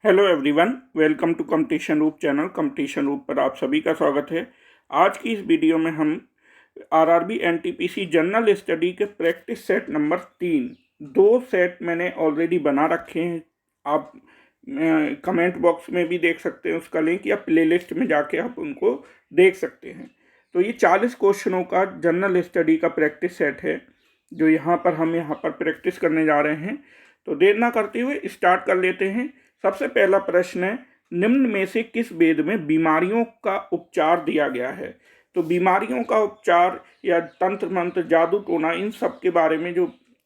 Hello everyone, welcome to competition Roop channel. Competition Roop पर आप सभी का स्वागत है। आज की इस वीडियो में हम आरआरबी एनटीपीसी जनरल स्टडी के प्रैक्टिस सेट नंबर 3 दो सेट मैंने ऑलरेडी बना रखे हैं। आप कमेंट बॉक्स में भी देख सकते हैं उसका लिंक, या प्लेलिस्ट में जाके आप उनको देख सकते हैं। तो ये 40 क्वेश्चनों का जनरल स्टडी का प्रैक्टिस सेट है जो यहाँ पर प्रैक्टिस करने जा रहे हैं। तो देर ना करते हुए स्टार्ट कर लेते हैं। सबसे पहला प्रश्न है, निम्न में से किस वेद में बीमारियों का उपचार दिया गया है? तो बीमारियों का उपचार या तंत्र मंत्र जादू टोना इन सब के बारे में जो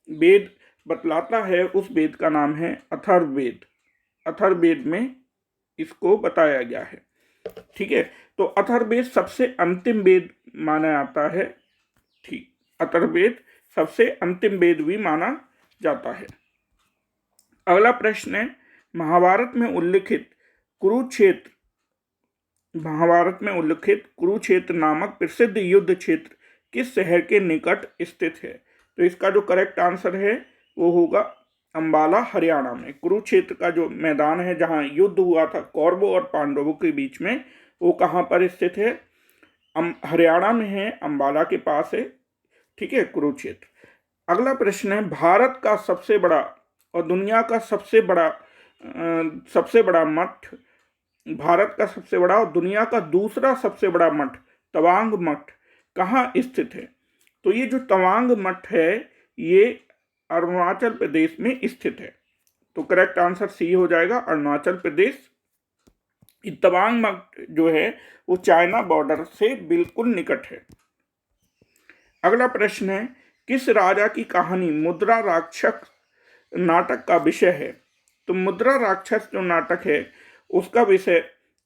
वेद बतलाता है उस वेद का नाम है अथर्ववेद। अथर्ववेद में इसको बताया गया है। ठीक है, तो अथर्ववेद सबसे अंतिम वेद माना जाता है। ठीक, अथर्ववेद सबसे अंतिम वेद भी माना जाता है। अगला प्रश्न है, महाभारत में उल्लिखित कुरुक्षेत्र नामक प्रसिद्ध युद्ध क्षेत्र किस शहर के निकट स्थित है? तो इसका जो करेक्ट आंसर है वो होगा अंबाला, हरियाणा में। कुरुक्षेत्र का जो मैदान है जहां युद्ध हुआ था कौरवों और पांडवों के बीच में, वो कहां पर स्थित है? हरियाणा में है, अंबाला के पास है। ठीक है, कुरुक्षेत्र। अगला प्रश्न है, भारत का सबसे बड़ा और दुनिया का सबसे बड़ा मठ, भारत का सबसे बड़ा और दुनिया का दूसरा सबसे बड़ा मठ तवांग मठ कहाँ स्थित है? तो ये जो तवांग मठ है ये अरुणाचल प्रदेश में स्थित है। तो करेक्ट आंसर सी हो जाएगा, अरुणाचल प्रदेश। तवांग मठ जो है वो चाइना बॉर्डर से बिल्कुल निकट है। अगला प्रश्न है, किस राजा की कहानी मुद्रा राक्षस नाटक का विषय है? तो मुद्रा राक्षस जो नाटक है उसका विषय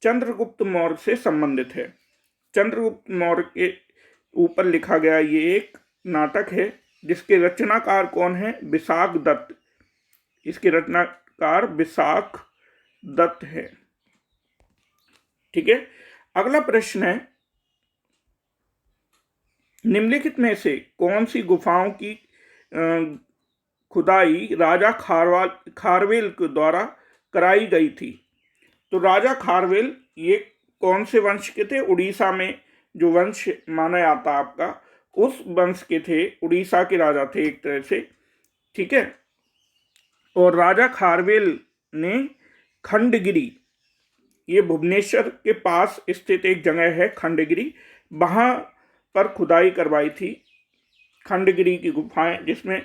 चंद्रगुप्त मौर्य से संबंधित है। चंद्रगुप्त मौर्य के ऊपर लिखा गया ये एक नाटक है जिसके रचनाकार कौन है? विशाख दत्त। इसके रचनाकार विशाख दत्त है। ठीक है, अगला प्रश्न है, निम्नलिखित में से कौन सी गुफाओं की खुदाई राजा खारवेल के द्वारा कराई गई थी? तो राजा खारवेल ये कौन से वंश के थे? उड़ीसा में जो वंश माना जाता है आपका, उस वंश के थे। उड़ीसा के राजा थे एक तरह से। ठीक है, और राजा खारवेल ने खंडगिरी, ये भुवनेश्वर के पास स्थित एक जगह है खंडगिरी, वहां पर खुदाई करवाई थी। खंडगिरी की गुफाएं जिसमें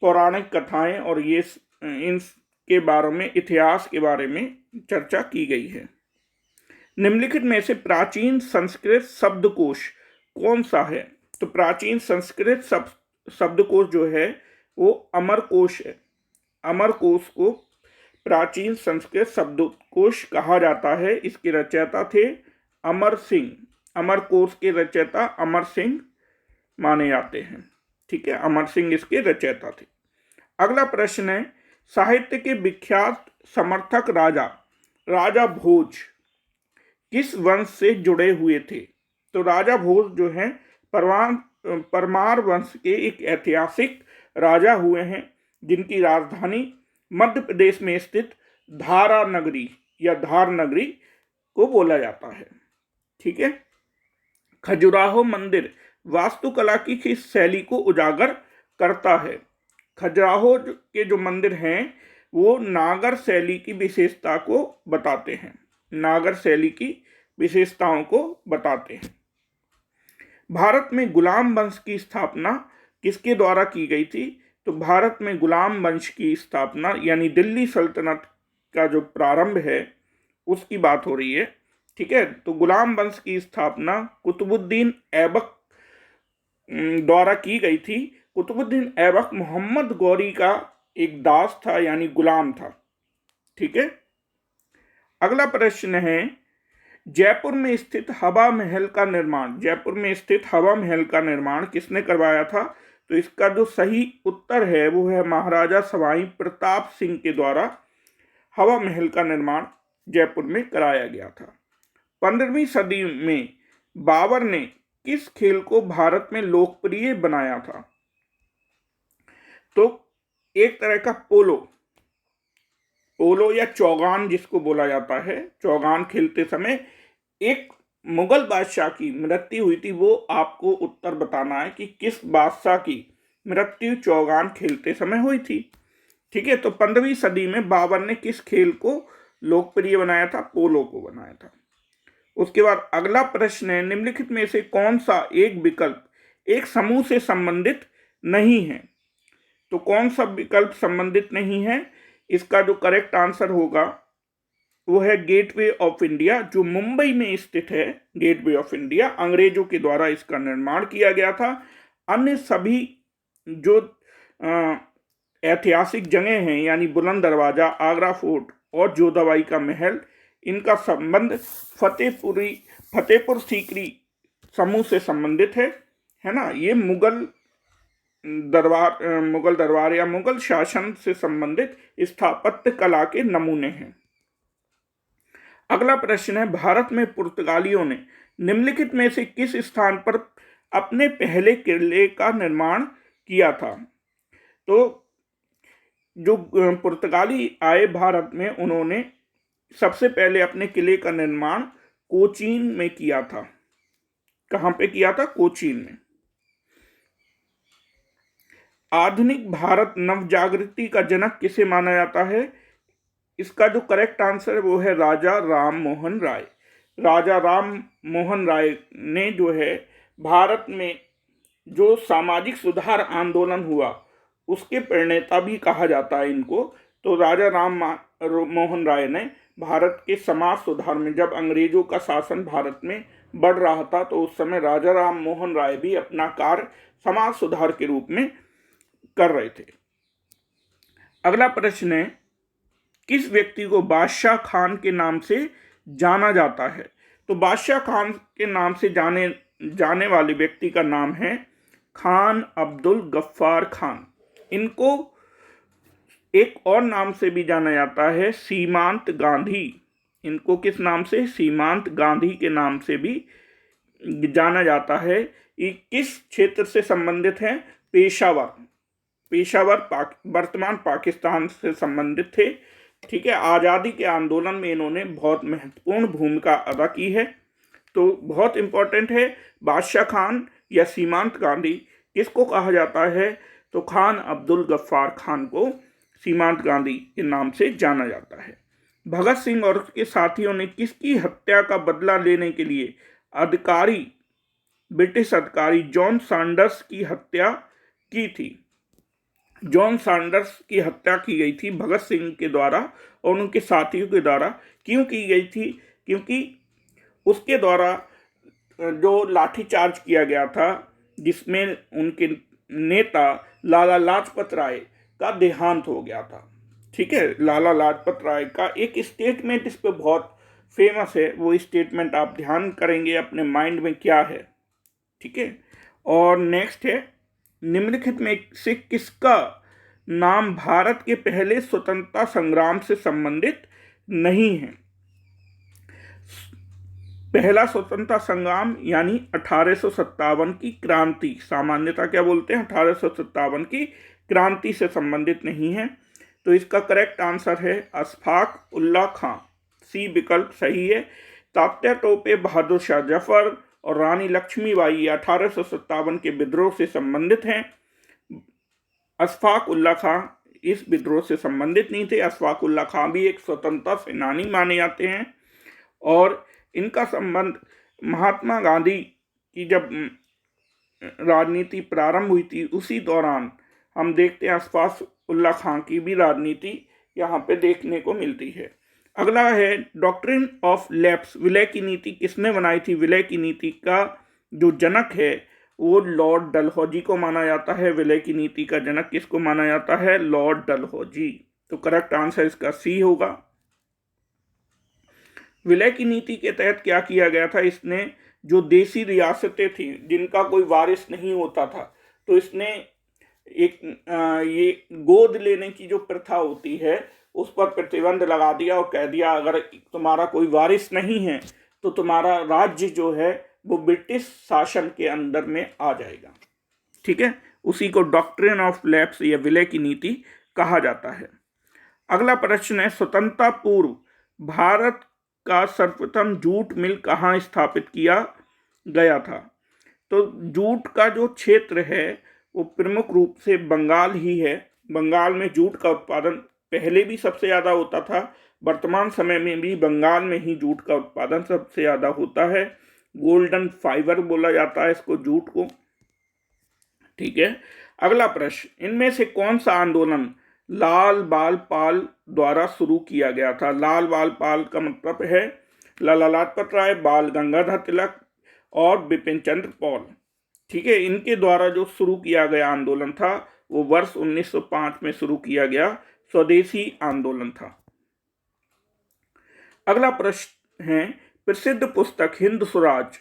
पौराणिक कथाएं और ये इनके बारे में, इतिहास के बारे में चर्चा की गई है। निम्नलिखित में से प्राचीन संस्कृत शब्दकोश कौन सा है? तो प्राचीन संस्कृत शब्दकोश जो है वो अमरकोश है। अमरकोश को प्राचीन संस्कृत शब्दकोश कहा जाता है। इसके रचयिता थे अमर सिंह। अमरकोश के रचयिता अमर सिंह माने जाते हैं। ठीक है, अमर सिंह इसके रचयिता थे। अगला प्रश्न है, साहित्य के विख्यात समर्थक राजा भोज किस वंश से जुड़े हुए थे? तो राजा भोज जो हैं परमार वंश के एक ऐतिहासिक राजा हुए हैं जिनकी राजधानी मध्य प्रदेश में स्थित धारा नगरी या धार नगरी को बोला जाता है। ठीक है, खजुराहो मंदिर वास्तुकला की किस शैली को उजागर करता है? खजुराहो के जो मंदिर हैं वो नागर शैली की विशेषता को बताते हैं। नागर शैली की विशेषताओं को बताते हैं। भारत में गुलाम वंश की स्थापना किसके द्वारा की गई थी? तो भारत में गुलाम वंश की स्थापना यानी दिल्ली सल्तनत का जो प्रारंभ है उसकी बात हो रही है। ठीक है, तो गुलाम वंश की स्थापना कुतुबुद्दीन ऐबक द्वारा की गई थी। कुतुबुद्दीन ऐबक मोहम्मद गौरी का एक दास था यानी गुलाम था। ठीक है, अगला प्रश्न है, जयपुर में स्थित हवा महल का निर्माण किसने करवाया था? तो इसका जो सही उत्तर है वो है महाराजा सवाई प्रताप सिंह के द्वारा हवा महल का निर्माण जयपुर में कराया गया था। 15वीं सदी में बाबर ने किस खेल को भारत में लोकप्रिय बनाया था? तो एक तरह का पोलो पोलो या चौगान जिसको बोला जाता है, चौगान खेलते समय एक मुगल बादशाह की मृत्यु हुई थी। वो आपको उत्तर बताना है कि किस बादशाह की मृत्यु चौगान खेलते समय हुई थी। ठीक है, तो 15वीं सदी में बाबर ने किस खेल को लोकप्रिय बनाया था? पोलो को बनाया था। उसके बाद अगला प्रश्न है, निम्नलिखित में से कौन सा एक विकल्प एक समूह से संबंधित नहीं है? तो कौन सा विकल्प संबंधित नहीं है? इसका जो करेक्ट आंसर होगा वो है गेटवे ऑफ इंडिया, जो मुंबई में स्थित है। गेटवे ऑफ इंडिया अंग्रेजों के द्वारा इसका निर्माण किया गया था। अन्य सभी जो ऐतिहासिक जगह हैं, यानी बुलंद दरवाजा, आगरा फोर्ट और जोधाबाई का महल, इनका संबंध फतेहपुर सीकरी समूह से संबंधित है ना। ये मुगल दरबार या मुगल शासन से संबंधित स्थापत्य कला के नमूने हैं। अगला प्रश्न है, भारत में पुर्तगालियों ने निम्नलिखित में से किस स्थान पर अपने पहले किले का निर्माण किया था? तो जो पुर्तगाली आए भारत में, उन्होंने सबसे पहले अपने किले का निर्माण कोचीन में किया था। कहां पे किया था? कोचीन में। आधुनिक भारत नवजागृति का जनक किसे माना जाता है? इसका जो करेक्ट आंसर है वो है राजा राम मोहन राय। राजा राम मोहन राय ने जो है भारत में जो सामाजिक सुधार आंदोलन हुआ उसके प्रणेता भी कहा जाता है इनको। तो राजा राम मोहन राय ने भारत के समाज सुधार में, जब अंग्रेजों का शासन भारत में बढ़ रहा था, तो उस समय राजा राम मोहन राय भी अपना कार्य समाज सुधार के रूप में कर रहे थे। अगला प्रश्न है, किस व्यक्ति को बादशाह खान के नाम से जाना जाता है? तो बादशाह खान के नाम से जाने वाले व्यक्ति का नाम है खान अब्दुल गफ्फार खान। इनको एक और नाम से भी जाना जाता है, सीमांत गांधी। इनको किस नाम से? सीमांत गांधी के नाम से भी जाना जाता है। ये किस क्षेत्र से संबंधित हैं? पेशावर वर्तमान पाकिस्तान से संबंधित थे। ठीक है, आज़ादी के आंदोलन में इन्होंने बहुत महत्वपूर्ण भूमिका अदा की है। तो बहुत इंपॉर्टेंट है, बादशाह खान या सीमांत गांधी किसको कहा जाता है? तो खान अब्दुल गफ्फार खान को सीमांत गांधी के नाम से जाना जाता है। भगत सिंह और उसके साथियों ने किसकी हत्या का बदला लेने के लिए ब्रिटिश अधिकारी जॉन सैंडर्स की हत्या की थी? जॉन सैंडर्स की हत्या की गई थी भगत सिंह के द्वारा और उनके साथियों के द्वारा। क्यों की गई थी? क्योंकि उसके द्वारा जो लाठीचार्ज किया गया था, जिसमें उनके नेता लाला लाजपत राय का देहांत हो गया था। ठीक है, लाला लाजपत राय का एक स्टेटमेंट इस पे बहुत फेमस है, वो स्टेटमेंट आप ध्यान करेंगे अपने माइंड में क्या है। ठीक है, और नेक्स्ट है, निम्नलिखित में से किसका नाम भारत के पहले स्वतंत्रता संग्राम से संबंधित नहीं है? पहला स्वतंत्रता संग्राम यानी 1857 की क्रांति, सामान्यतः क्या बोलते हैं, 1857 की क्रांति से संबंधित नहीं है। तो इसका करेक्ट आंसर है अशफाक उल्लाह खां। सी विकल्प सही है। तात्या टोपे, बहादुर शाह जफर और रानी लक्ष्मीबाई 1857 के विद्रोह से संबंधित हैं। अशफाक उल्लाह खां इस विद्रोह से संबंधित नहीं थे। अशफाक उल्लाह खां भी एक स्वतंत्रता सेनानी माने जाते हैं और इनका संबंध महात्मा गांधी की जब राजनीति प्रारंभ हुई थी उसी दौरान हम देखते हैं अशफाक उल्लाह खां की भी राजनीति यहाँ पे देखने को मिलती है। अगला है, डॉक्ट्रिन ऑफ लैप्स, विलय की नीति किसने बनाई थी? विलय की नीति का जो जनक है वो लॉर्ड डलहौजी को माना जाता है। विलय की नीति का जनक किसको माना जाता है? लॉर्ड डलहौजी। तो करेक्ट आंसर इसका सी होगा। विलय की नीति के तहत क्या किया गया था? इसने जो देसी रियासतें थी जिनका कोई वारिस नहीं होता था, तो इसने एक ये गोद लेने की जो प्रथा होती है उस पर प्रतिबंध लगा दिया और कह दिया अगर तुम्हारा कोई वारिस नहीं है तो तुम्हारा राज्य जो है वो ब्रिटिश शासन के अंदर में आ जाएगा। ठीक है, उसी को डॉक्ट्रिन ऑफ लैप्स या विलय की नीति कहा जाता है। अगला प्रश्न है, स्वतंत्रता पूर्व भारत का सर्वप्रथम जूट मिल कहाँ स्थापित किया गया था? तो जूट का जो क्षेत्र है वो प्रमुख रूप से बंगाल ही है। बंगाल में जूट का उत्पादन पहले भी सबसे ज़्यादा होता था, वर्तमान समय में भी बंगाल में ही जूट का उत्पादन सबसे ज़्यादा होता है। गोल्डन फाइबर बोला जाता है इसको, जूट को। ठीक है। अगला प्रश्न, इनमें से कौन सा आंदोलन लाल बाल पाल द्वारा शुरू किया गया था? लाल बाल पाल का मतलब है लाला लाजपत राय, बाल गंगाधर तिलक और बिपिन चंद्र पॉल। ठीक है। इनके द्वारा जो शुरू किया गया आंदोलन था वो वर्ष 1905 में शुरू किया गया स्वदेशी आंदोलन था। अगला प्रश्न है, प्रसिद्ध पुस्तक हिंद स्वराज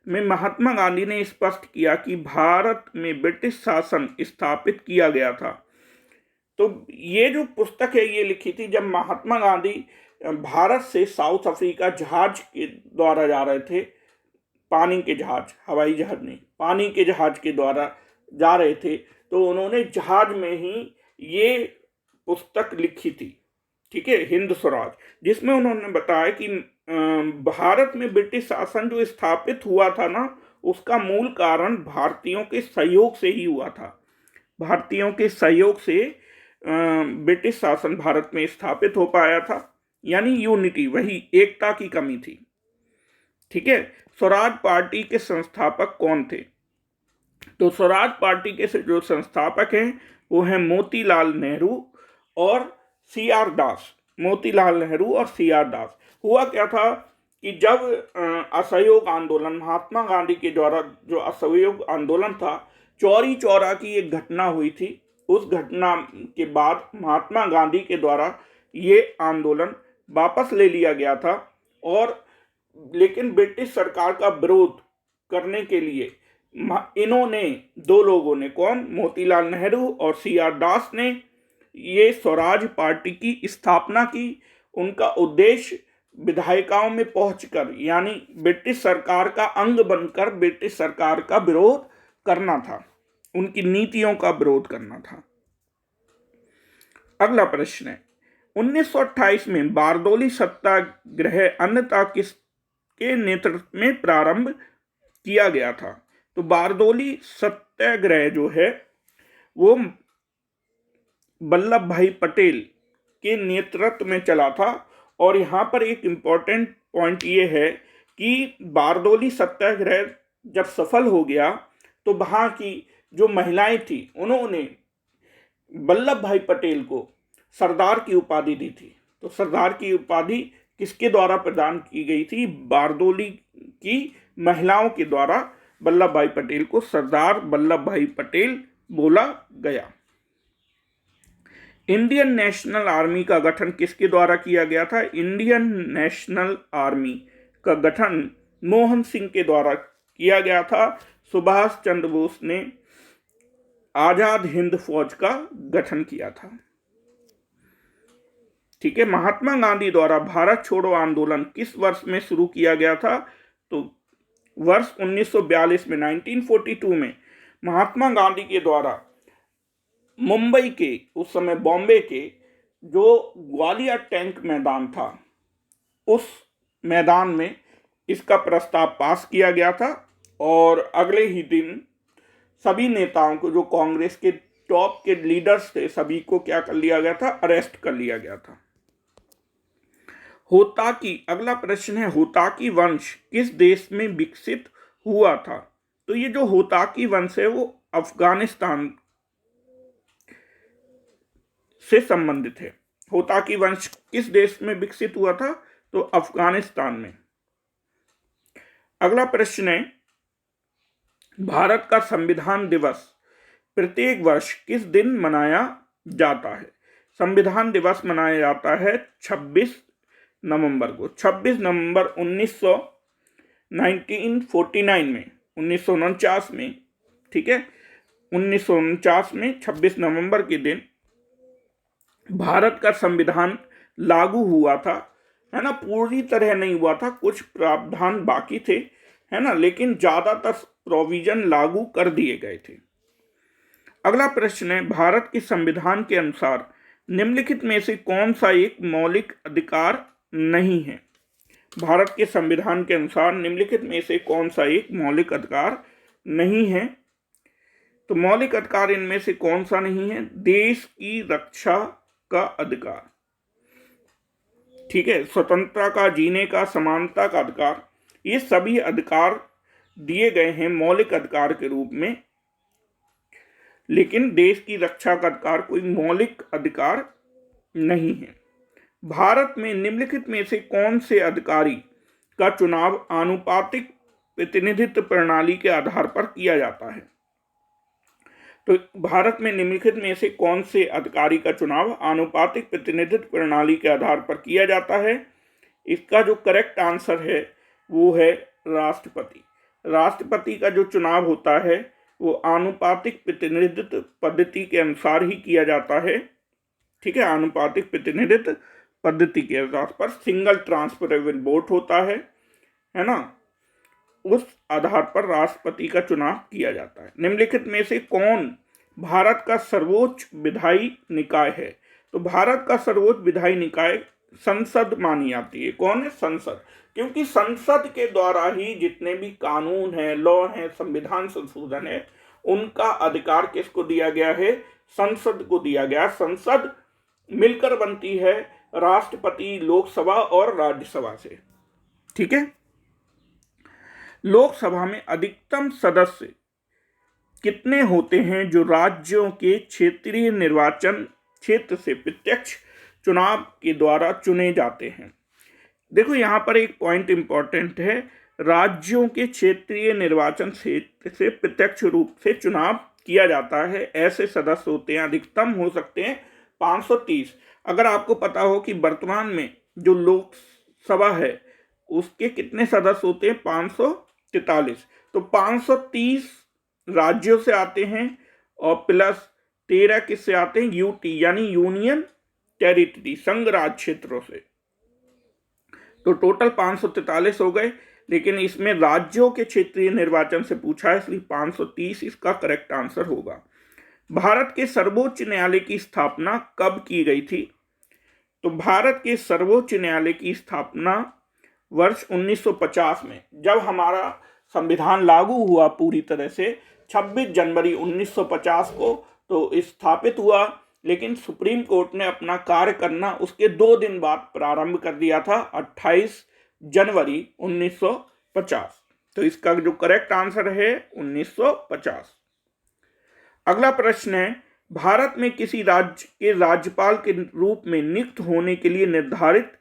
में महात्मा गांधी ने स्पष्ट किया कि भारत में ब्रिटिश शासन स्थापित किया गया था। तो ये जो पुस्तक है ये लिखी थी जब महात्मा गांधी भारत से साउथ अफ्रीका जहाज के द्वारा जा रहे थे। पानी के जहाज, हवाई जहाज नहीं, पानी के जहाज के द्वारा जा रहे थे। तो उन्होंने जहाज में ही ये पुस्तक लिखी थी। ठीक है, हिंद स्वराज, जिसमें उन्होंने बताया कि भारत में ब्रिटिश शासन जो स्थापित हुआ था ना, उसका मूल कारण भारतीयों के सहयोग से ही हुआ था। भारतीयों के सहयोग से ब्रिटिश शासन भारत में स्थापित हो पाया था, यानी यूनिटी, वही एकता की कमी थी। ठीक है। स्वराज पार्टी के संस्थापक कौन थे? तो स्वराज पार्टी के जो संस्थापक हैं वो हैं मोतीलाल नेहरू और सी आर दास। मोतीलाल नेहरू और सी आर दास। हुआ क्या था कि जब असहयोग आंदोलन, महात्मा गांधी के द्वारा जो असहयोग आंदोलन था, चौरी चौरा की एक घटना हुई थी। उस घटना के बाद महात्मा गांधी के द्वारा ये आंदोलन वापस ले लिया गया था। और लेकिन ब्रिटिश सरकार का विरोध करने के लिए इन्होंने, दो लोगों ने, कौन, मोतीलाल नेहरू और सी आर दास ने ये स्वराज पार्टी की स्थापना की। उनका उद्देश्य विधायिकाओं में पहुंचकर, यानी ब्रिटिश सरकार का अंग बनकर ब्रिटिश सरकार का विरोध करना था, उनकी नीतियों का विरोध करना था। अगला प्रश्न है, 1928 में बारदोली सत्याग्रह अन्यथा किसके नेतृत्व में प्रारंभ किया गया था? तो बारदोली सत्याग्रह जो है वो वल्लभ भाई पटेल के नेतृत्व में चला था। और यहाँ पर एक इम्पॉर्टेंट पॉइंट ये है कि बारदोली सत्याग्रह जब सफल हो गया तो वहाँ की जो महिलाएं थी उन्होंने वल्लभ भाई पटेल को सरदार की उपाधि दी थी। तो सरदार की उपाधि किसके द्वारा प्रदान की गई थी? बारदोली की महिलाओं के द्वारा वल्लभ भाई पटेल को सरदार वल्लभ भाई पटेल बोला गया। इंडियन नेशनल आर्मी का गठन किसके द्वारा किया गया था? इंडियन नेशनल आर्मी का गठन मोहन सिंह के द्वारा किया गया था। सुभाष चंद्र बोस ने आजाद हिंद फौज का गठन किया था। ठीक है। महात्मा गांधी द्वारा भारत छोड़ो आंदोलन किस वर्ष में शुरू किया गया था? तो वर्ष 1942 में, 1942 में महात्मा गांधी के द्वारा मुंबई के, उस समय बॉम्बे के, जो ग्वालियर टैंक मैदान था, उस मैदान में इसका प्रस्ताव पास किया गया था। और अगले ही दिन सभी नेताओं को, जो कांग्रेस के टॉप के लीडर्स थे, सभी को क्या कर लिया गया था? अरेस्ट कर लिया गया था। होताकी, अगला प्रश्न है, होताकी वंश किस देश में विकसित हुआ था? तो ये जो होताकी वंश है वो अफगानिस्तान से संबंधित है। होताकी वंश किस देश में विकसित हुआ था? तो अफगानिस्तान में। अगला प्रश्न है, भारत का संविधान दिवस प्रत्येक वर्ष किस दिन मनाया जाता है? संविधान दिवस मनाया जाता है 26 नवंबर को। 26 नवंबर 1949 में, 1949 में, ठीक है, 1949 में 26 नवंबर के दिन भारत का संविधान लागू हुआ था, है ना। पूरी तरह नहीं हुआ था, कुछ प्रावधान बाकी थे, है ना, लेकिन ज्यादातर प्रोविजन लागू कर दिए गए थे। अगला प्रश्न है, भारत के संविधान के अनुसार निम्नलिखित में से कौन सा एक मौलिक अधिकार नहीं है? भारत के संविधान के अनुसार निम्नलिखित में से कौन सा एक मौलिक अधिकार नहीं है? तो मौलिक अधिकार इनमें से कौन सा नहीं है? देश की रक्षा का अधिकार, ठीक है, स्वतंत्रता का, जीने का, समानता का अधिकार, ये सभी अधिकार दिए गए हैं मौलिक अधिकार के रूप में, लेकिन देश की रक्षा का अधिकार कोई मौलिक अधिकार नहीं है। भारत में निम्नलिखित में से कौन से अधिकारी का चुनाव आनुपातिक प्रतिनिधित्व प्रणाली के आधार पर किया जाता है? तो भारत में निम्नलिखित में से कौन से अधिकारी का चुनाव आनुपातिक प्रतिनिधित्व प्रणाली के आधार पर किया जाता है? इसका जो करेक्ट आंसर है वो है राष्ट्रपति। राष्ट्रपति का जो चुनाव होता है वो आनुपातिक प्रतिनिधित्व पद्धति के अनुसार ही किया जाता है, ठीक है, आनुपातिक प्रतिनिधित्व पद्धति के आधार पर सिंगल ट्रांसफरेबल वोट होता है ना, उस आधार पर राष्ट्रपति का चुनाव किया जाता है। निम्नलिखित में से कौन भारत का सर्वोच्च विधायी निकाय है? तो भारत का सर्वोच्च विधायी निकाय संसद मानी जाती है। कौन है? संसद, क्योंकि संसद के द्वारा ही जितने भी कानून है, लॉ है, संविधान संशोधन है, उनका अधिकार किसको दिया गया है? संसद को दिया गया। संसद मिलकर बनती है राष्ट्रपति, लोकसभा और राज्यसभा से, ठीक है। लोकसभा में अधिकतम सदस्य कितने होते हैं जो राज्यों के क्षेत्रीय निर्वाचन क्षेत्र से प्रत्यक्ष चुनाव के द्वारा चुने जाते हैं? देखो यहाँ पर एक पॉइंट इंपॉर्टेंट है, राज्यों के क्षेत्रीय निर्वाचन क्षेत्र से प्रत्यक्ष रूप से चुनाव किया जाता है, ऐसे सदस्य होते हैं, अधिकतम हो सकते हैं 530। अगर आपको पता हो कि वर्तमान में जो लोकसभा है उसके कितने सदस्य होते हैं? 543। तो 530 राज्यों से आते हैं और प्लस 13 किससे आते हैं? यूटी यानी यूनियन टेरिटरी, संघ राज्य क्षेत्रों से। तो टोटल 543 हो गए, लेकिन इसमें राज्यों के क्षेत्रीय निर्वाचन से पूछा है, इसलिए 530 इसका करेक्ट आंसर होगा। भारत के सर्वोच्च न्यायालय की स्थापना कब की गई थी? तो भारत के सर्वोच्च न्यायालय की स्थापना वर्ष 1950 में, जब हमारा संविधान लागू हुआ पूरी तरह से 26 जनवरी 1950 को तो स्थापित हुआ, लेकिन सुप्रीम कोर्ट ने अपना कार्य करना उसके 2 दिन बाद प्रारंभ कर दिया था, 28 जनवरी 1950। तो इसका जो करेक्ट आंसर है 1950। अगला प्रश्न है, भारत में किसी राज्य के राज्यपाल के रूप में नियुक्त होने के लिए निर्धारित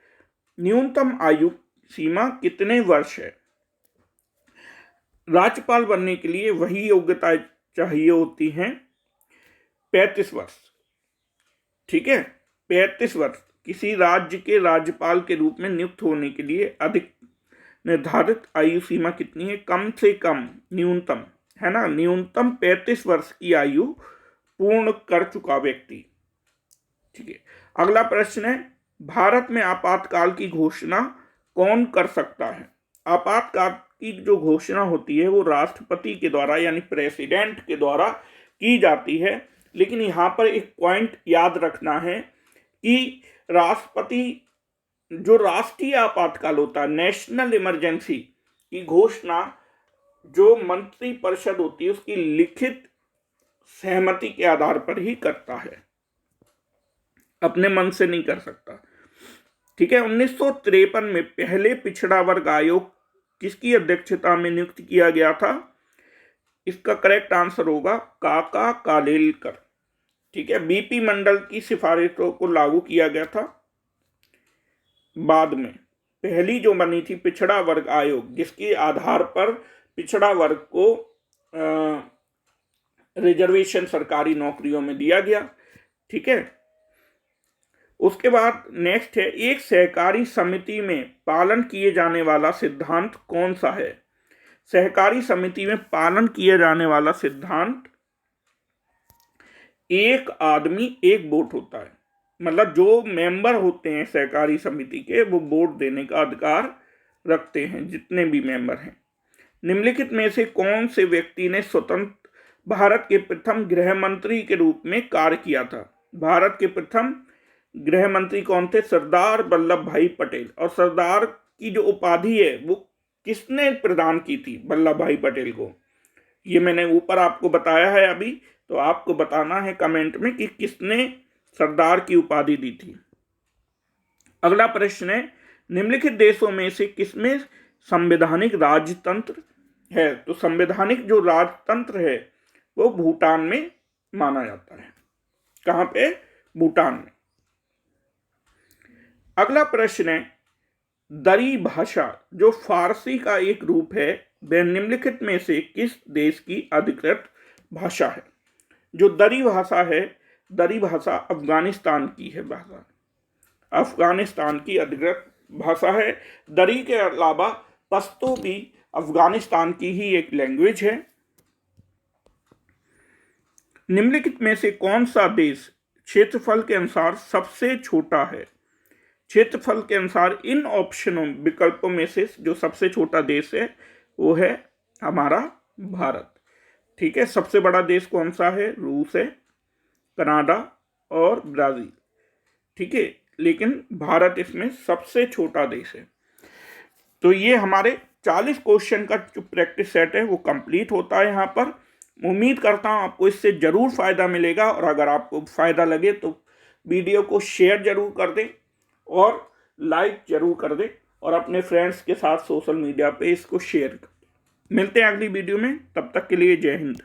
न्यूनतम आयु सीमा कितने वर्ष है? राज्यपाल बनने के लिए वही योग्यता चाहिए होती हैं 35 वर्ष, ठीक है, 35 वर्ष किसी राज्य के राज्यपाल के रूप में नियुक्त होने के लिए अधिक निर्धारित आयु सीमा कितनी है? कम से कम, न्यूनतम है ना, न्यूनतम 35 वर्ष की आयु पूर्ण कर चुका व्यक्ति, ठीक है। अगला प्रश्न है, भारत में आपातकाल की घोषणा कौन कर सकता है? आपातकाल की जो घोषणा होती है वो राष्ट्रपति के द्वारा यानी प्रेसिडेंट के द्वारा की जाती है, लेकिन यहाँ पर एक पॉइंट याद रखना है कि राष्ट्रपति जो राष्ट्रीय आपातकाल होता है, नेशनल इमरजेंसी की घोषणा जो मंत्री परिषद होती है उसकी लिखित सहमति के आधार पर ही करता है, अपने मन से नहीं कर सकता, ठीक है। 1953 में पहले पिछड़ा वर्ग आयोग किसकी अध्यक्षता में नियुक्त किया गया था? इसका करेक्ट आंसर होगा काका कालेलकर, ठीक है। बीपी मंडल की सिफारिशों को लागू किया गया था बाद में। पहली जो बनी थी पिछड़ा वर्ग आयोग, जिसके आधार पर पिछड़ा वर्ग को रिजर्वेशन सरकारी नौकरियों में दिया गया, ठीक है। उसके बाद नेक्स्ट है, एक सहकारी समिति में पालन किए जाने वाला सिद्धांत कौन सा है? सहकारी समिति में पालन किए जाने वाला सिद्धांत एक आदमी एक वोट होता है, मतलब जो मेंबर होते हैं सहकारी समिति के वो वोट देने का अधिकार रखते हैं, जितने भी मेंबर हैं। निम्नलिखित में से कौन से व्यक्ति ने स्वतंत्र भारत के प्रथम गृह मंत्री के रूप में कार्य किया था? भारत के प्रथम गृह मंत्री कौन थे? सरदार वल्लभ भाई पटेल। और सरदार की जो उपाधि है वो किसने प्रदान की थी वल्लभ भाई पटेल को? ये मैंने ऊपर आपको बताया है अभी, तो आपको बताना है कमेंट में कि किसने सरदार की उपाधि दी थी। अगला प्रश्न है, निम्नलिखित देशों में से किसमें संवैधानिक राजतंत्र है? तो संवैधानिक जो राजतंत्र है वो भूटान में माना जाता है। कहां पे? भूटान में। अगला प्रश्न है, दरी भाषा जो फारसी का एक रूप है वह निम्नलिखित में से किस देश की अधिकृत भाषा है? जो दरी भाषा है, दरी भाषा अफगानिस्तान की है भाषा, अफगानिस्तान की अधिकृत भाषा है। दरी के अलावा पश्तो भी अफगानिस्तान की ही एक लैंग्वेज है। निम्नलिखित में से कौन सा देश क्षेत्रफल के अनुसार सबसे छोटा है? क्षेत्रफल के अनुसार इन ऑप्शनों विकल्पों में से जो सबसे छोटा देश है वो है हमारा भारत। ठीक है, सबसे बड़ा देश कौन सा है? रूस है, कनाडा और ब्राजील। ठीक है, लेकिन भारत इसमें सबसे छोटा देश है। तो ये हमारे 40 क्वेश्चन का जो प्रैक्टिस सेट है वो कंप्लीट होता है यहाँ पर। उम्मीद करता हूँ आपको इससे ज़रूर फ़ायदा मिलेगा, और अगर आपको फ़ायदा लगे तो वीडियो को शेयर ज़रूर कर दें और लाइक ज़रूर कर दें, और अपने फ्रेंड्स के साथ सोशल मीडिया पे इसको शेयर कर दें। मिलते हैं अगली वीडियो में, तब तक के लिए जय हिंद।